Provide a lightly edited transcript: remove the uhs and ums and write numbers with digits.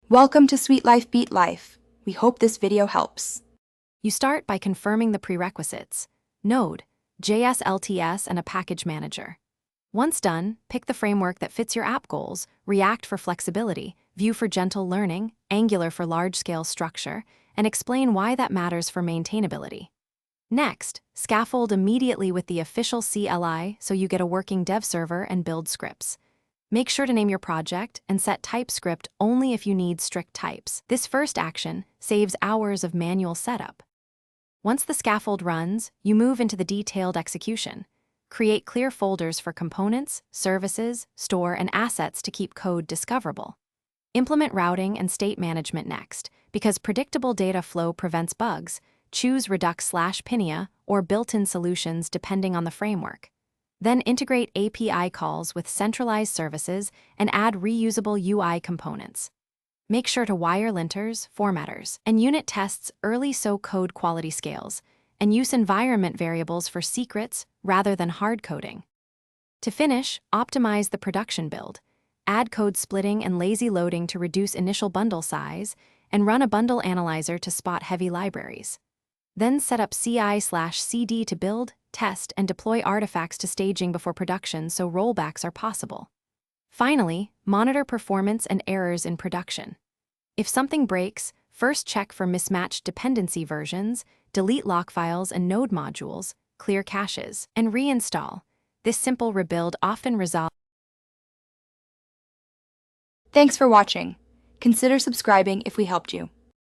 Welcome to Sweet Life Beat Life. We hope this video helps. You start by confirming the prerequisites: Node, JS LTS, and a package manager. Once done, pick the framework that fits your app goals: React for flexibility, Vue for gentle learning, Angular for large-scale structure, and explain why that matters for maintainability. Next, scaffold immediately with the official CLI so you get a working dev server and build scripts. Make sure to name your project and set TypeScript only if you need strict types. This first action saves hours of manual setup. Once the scaffold runs, you move into the detailed execution. Create clear folders for components, services, store, and assets to keep code discoverable. Implement routing and state management next. Because predictable data flow prevents bugs, choose Redux/Pinia or built-in solutions depending on the framework. Then integrate API calls with centralized services and add reusable UI components. Make sure to wire linters, formatters, and unit tests early so code quality scales, and use environment variables for secrets rather than hard coding. To finish, optimize the production build. Add code splitting and lazy loading to reduce initial bundle size, and run a bundle analyzer to spot heavy libraries. Then set up CI/CD to build, test, and deploy artifacts to staging before production so rollbacks are possible. Finally, monitor performance and errors in production. If something breaks, first check for mismatched dependency versions, delete lock files and node modules, clear caches, and reinstall. This simple rebuild often resolves. Thanks for watching. Consider subscribing if we helped you.